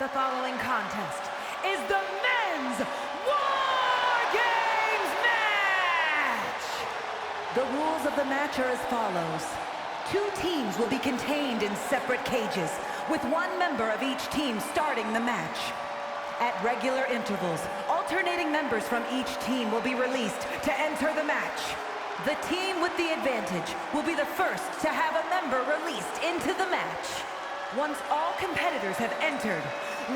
The following contest is the Men's War Games match! The rules of the match are as follows. 2 teams will be contained in separate cages, with 1 member of each team starting the match. At regular intervals, alternating members from each team will be released to enter the match. The team with the advantage will be the first to have a member released into the match. Once all competitors have entered,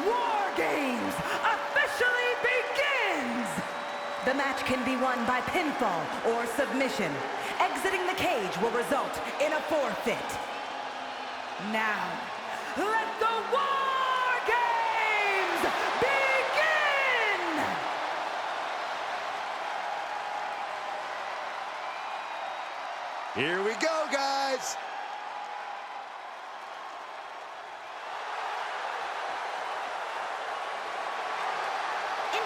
War Games officially begins! The match can be won by pinfall or submission. Exiting the cage will result in a forfeit. Now, let the War Games begin! Here we go, guys!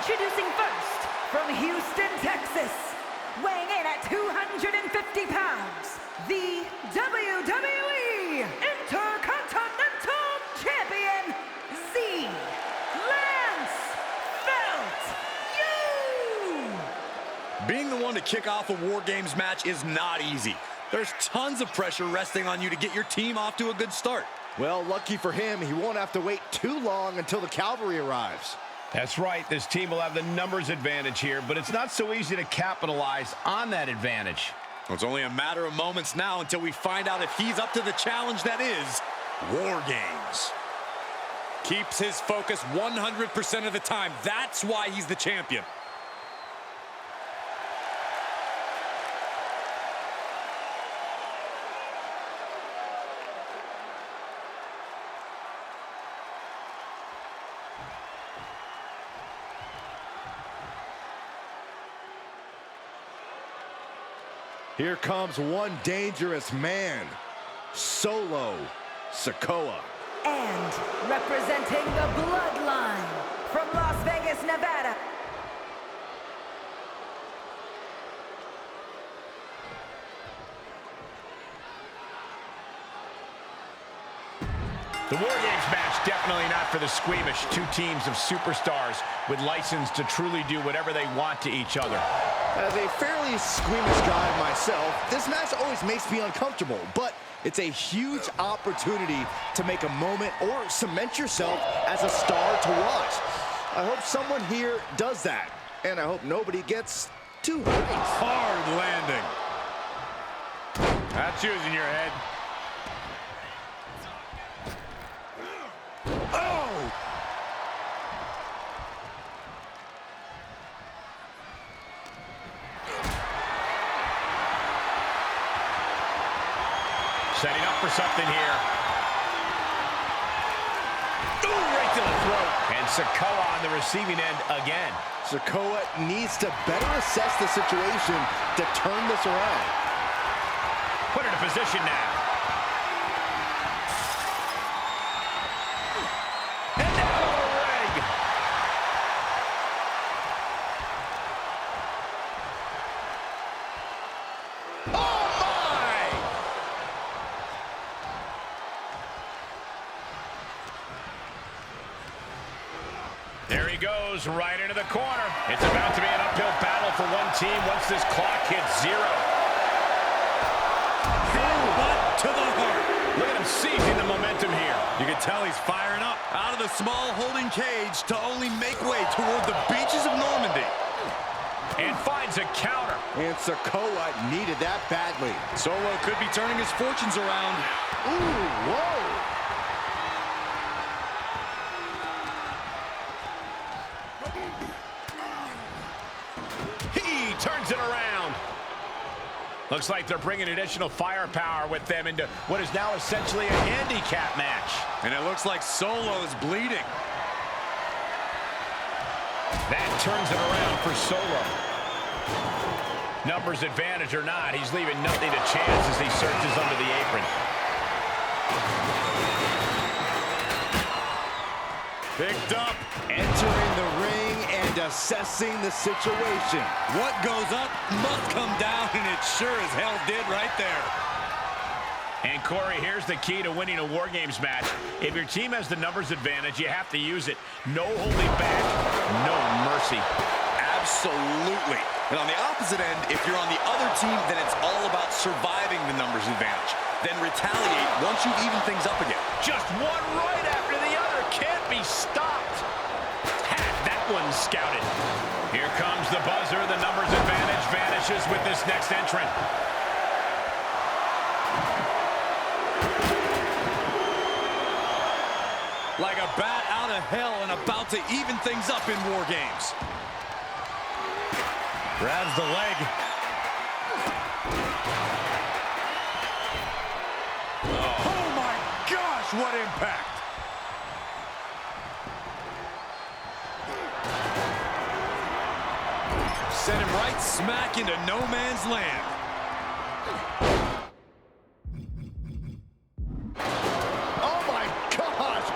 Introducing first, from Houston, Texas, weighing in at 250 pounds, the WWE Intercontinental Champion, Fatu! Being the one to kick off a War Games match is not easy. There's tons of pressure resting on you to get your team off to a good start. Well, lucky for him, he won't have to wait too long until the cavalry arrives. That's right. This team will have the numbers advantage here, but it's not so easy to capitalize on that advantage. Well, it's only a matter of moments now until we find out if he's up to the challenge that is War Games. Keeps his focus 100% of the time. That's why he's the champion. Here comes one dangerous man, Solo Sikoa. And representing the BloodLine from Las Vegas, Nevada. The War Games match, definitely not for the squeamish. 2 teams of superstars with license to truly do whatever they want to each other. As a fairly squeamish guy myself, this match always makes me uncomfortable, but it's a huge opportunity to make a moment or cement yourself as a star to watch. I hope someone here does that, and I hope nobody gets too hurt. Hard landing. That's using your head. Oh! Setting up for something here. Ooh, right to the throat. And Sikoa on the receiving end again. Sikoa needs to better assess the situation to turn this around. Put it in position now. And now the leg. Oh, my! There he goes, right into the corner. It's about to be an uphill battle for one team once this clock hits 0. Headbutt to the heart. Look at him seizing the momentum here. You can tell he's firing up. Out of the small holding cage to only make way toward the beaches of Normandy. And finds a counter. And Sikoa needed that badly. Solo could be turning his fortunes around. Ooh, whoa! He turns it around. Looks like they're bringing additional firepower with them into what is now essentially a handicap match. And it looks like Solo's bleeding. That turns it around for Solo. Numbers advantage or not, he's leaving nothing to chance as he searches under the apron. Picked up. Entering the ring and assessing the situation. What goes up must come down, and it sure as hell did right there. And Corey, here's the key to winning a War Games match. If your team has the numbers advantage, you have to use it. No holding back, no mercy. Absolutely. And on the opposite end, if you're on the other team, then it's all about surviving the numbers advantage. Then retaliate once you've evened things up again. Just one right after the other. Can't be stopped. Had that one scouted. Here comes the buzzer. The numbers advantage vanishes with this next entrant. Like a bat out of hell and about to even things up in War Games. Grabs the leg. Oh my gosh, what impact! Sent him right smack into no man's land. Oh my gosh!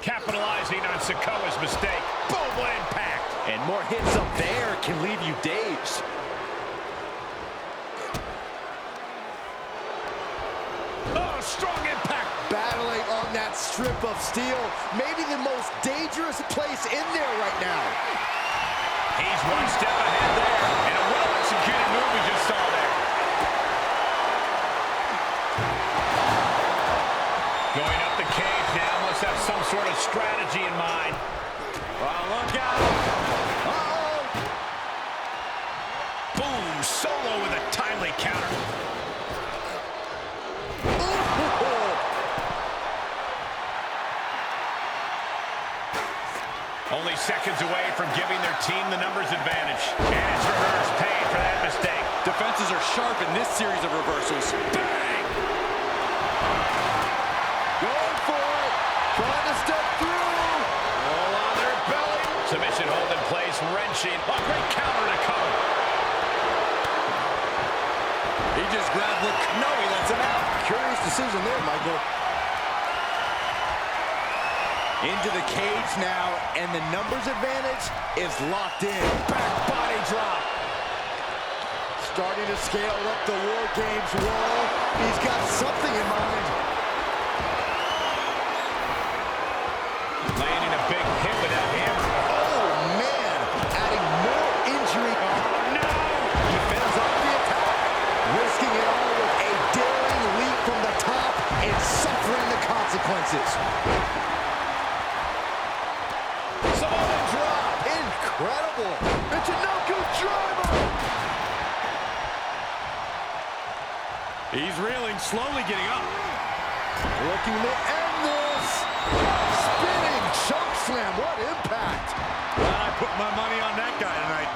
Capitalizing on Sikoa's mistake. Boom, what impact! And more hits up there can leave you dazed. Oh, strong impact! Battling on that strip of steel, maybe the most dangerous place in there right now. He's one step ahead there, and a well-executed move we just saw there. Going up the cage now, must have some sort of strategy in mind. Oh, look out! Uh-oh! Boom, Solo with a timely counter. Only seconds away from giving their team the numbers advantage. And it's reverse pain for that mistake. Defenses are sharp in this series of reversals. Bang! Going for it! Trying to step through! All on their belly. Submission hold in place, wrenching. A great counter to cover. He just grabbed Luke. No, he lets him out. Curious decision there, Michael. Into the cage now, and the numbers advantage is locked in. Back body drop. Starting to scale up the War Games wall. He's got something in mind. Landing a big hit with that hammer. Oh, man. Adding more injury. Oh, no! He fends off the attack. Risking it all with a daring leap from the top and suffering the consequences. Samoan drop. Incredible. It's a no-good driver. He's reeling, slowly getting up. Looking to end this. Spinning choke slam. What impact. Glad I put my money on that guy tonight.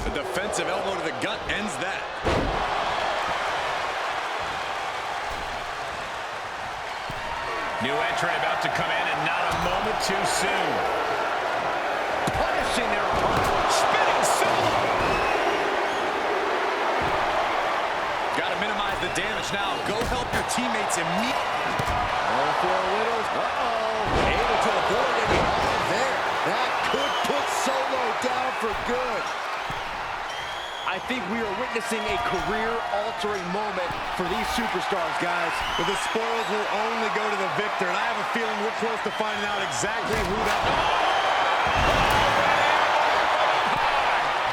The defensive elbow to the gut ends that. New entrant about to come in, and not a moment too soon. Punishing their opponent. Spinning solo. Got to minimize the damage now. Go help your teammates immediately. Oh, for a little. Uh-oh. Able to avoid any harm there. That could put Solo down for good. I think we are witnessing a career-altering moment for these superstars, guys. But the spoils will only go to the victor, and I have a feeling we're close to finding out exactly who that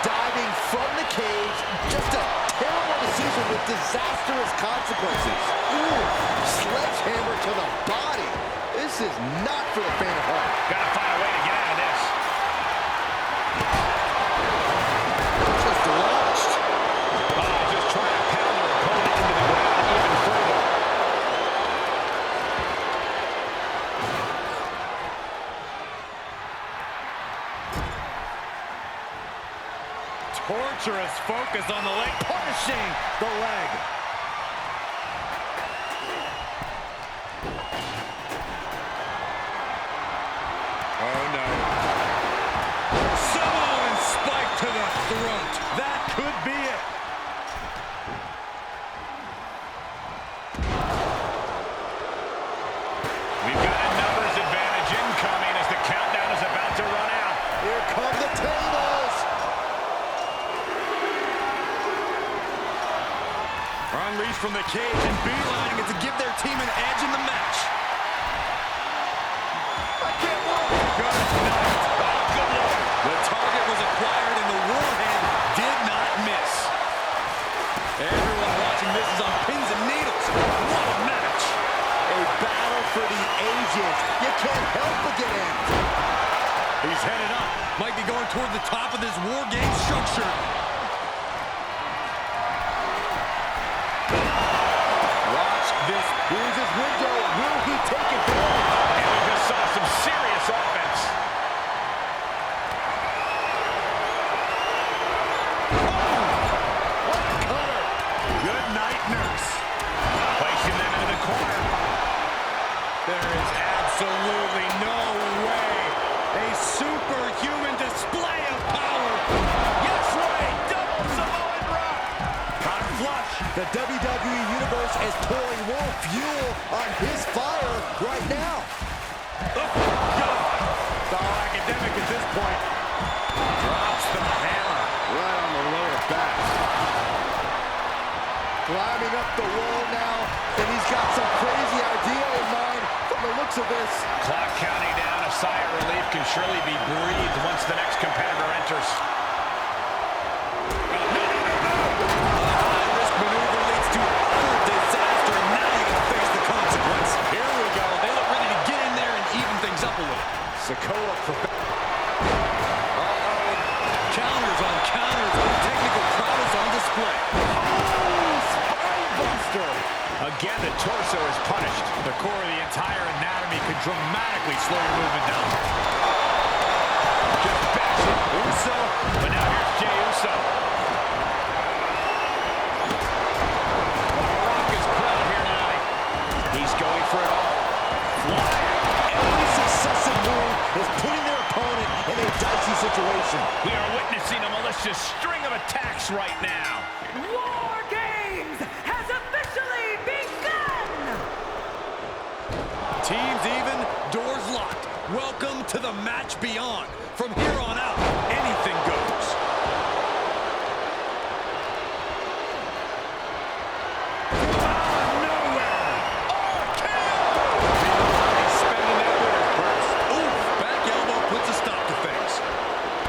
Diving from the cage, just a terrible decision with disastrous consequences. Ooh, sledgehammer to the body. This is not for the faint of heart. Gotta find a way to get out of this. Just launched. Just trying to pound their opponent into the ground even further. torturous focus on the leg, punishing the leg. Oh, no. Samoan spike to the throat. That could be it. We've got a numbers advantage incoming as the countdown is about to run from the cage and beelining it to give their team an edge in the match. I can't believe. Good night. Oh, good Lord. The target was acquired and the warhead did not miss. Everyone watching this is on pins and needles. What a match. A battle for the ages. You can't help but get amped. He's headed up. Might be going toward the top of this War Games structure. Watch this. Here's his window. Will he take it forward? And we just saw some serious offense. What a cutter. Good night, nurse. Placing them into the corner. There is absolutely no way. A superhuman display of power. Yes, Ray. Double Samoan drop. Hot flush. The WWE Universe is pouring more fuel on his fire right now. It's all academic at this point. Drops the hammer. Right on the lower back. Climbing up the wall now, and he's got some crazy idea in mind from the looks of this. Clock counting down. A sigh of relief can surely be breathed once the next competitor enters. High-risk maneuver leads to utter disaster, and now you can face the consequence. Here we go. They look ready to get in there and even things up a little. Sikoa for... Counters on counters. Technical prowess on display. Again, the torso is punished. The core of the entire anatomy could dramatically slow your movement down. Just bashing Uso, but now here's Jey Uso. The Rock is proud here tonight. He's going for it all. Flying. Every successive move is putting their opponent in a dicey situation. We are witnessing a malicious string of attacks right now. War Games has officially begun! Teams even, doors locked. Welcome to the match beyond. From here on out, anything goes. Out of nowhere. Spending that winner's purse. Oof, back elbow puts a stop to things.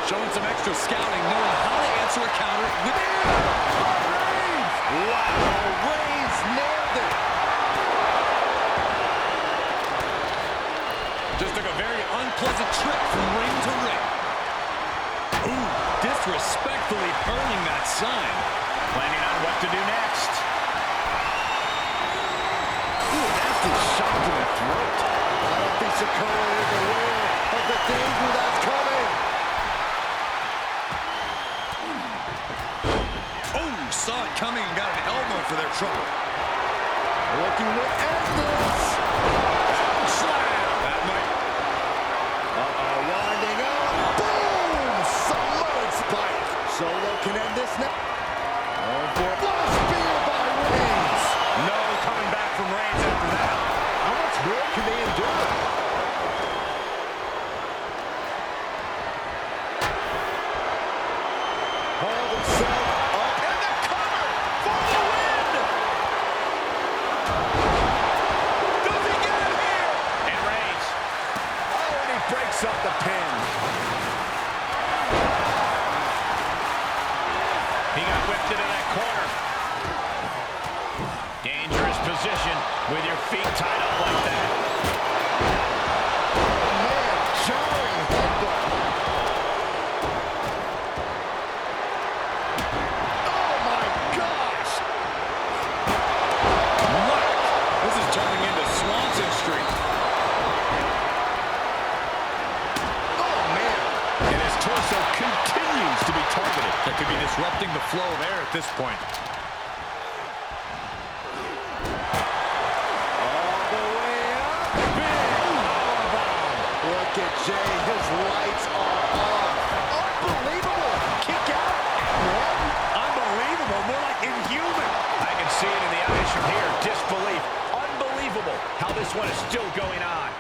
Showing some extra scouting, knowing how to answer a counter with... Wow, Reigns nailed it. Just took a very unpleasant trip from ring to ring. Ooh, disrespectfully hurling that sign. Planning on what to do next. Ooh, nasty shot to the throat. I don't think Sikoa is aware of the danger that's coming. Oh, saw it coming and got an elbow for their trouble. Looking to end this. Slam! That might... Winding up. Boom! Samoan spike. Solo can end this now. Oh, boy. What a spear by Reigns. No coming back from Reigns after that. How much more can they endure? Hauled himself up. And the cover for the win! Does he get it here? And Reigns. Oh, and he breaks up the pin. He got whipped into that corner. Dangerous position with your feet tied up like that. Man, jarring headbutt. Oh my gosh! Whack! This is turning into Swanson Street. Oh man! And his torso continues to be targeted. That could be disrupting the flow of air at this point. All the way up. Big powerbomb. Look at Jey. His lights are off. Unbelievable. Kick out. What? Unbelievable, more like inhuman. I can see it in the eyes from here. Disbelief. Unbelievable how this one is still going on.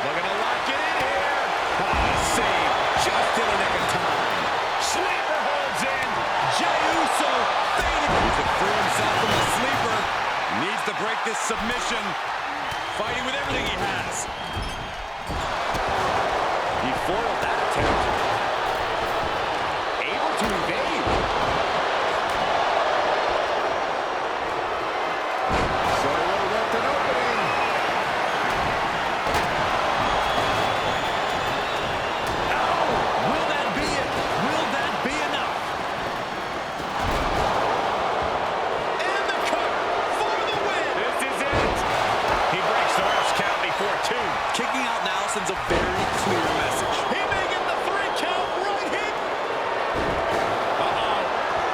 Looking to lock it in here. Save just in the nick of time. Sleeper holds in. Jey Uso submission. Fighting with everything he has. He foiled that attempt. Able to evade. So it would have left an opening. Oh, will that be it? Will that be enough? And the cover for the win. This is it. He breaks the ref's count before 2. Kicking out now sends a very clear message. He may get the 3 count right hit.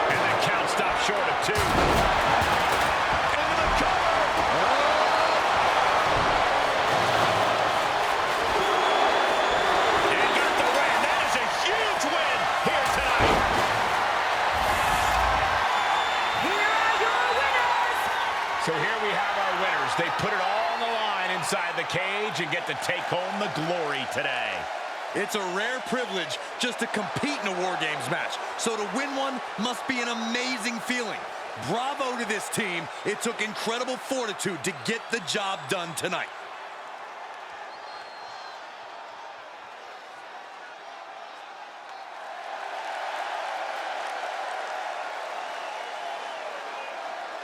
And the count stopped short of 2. Into the cover. And got the win. That is a huge win here tonight. Here are your winners! So here we have our winners. They put it all on the line inside the cage and get to take home the glory today. It's a rare privilege just to compete in a War Games match. So to win one must be an amazing feeling. Bravo to this team. It took incredible fortitude to get the job done tonight.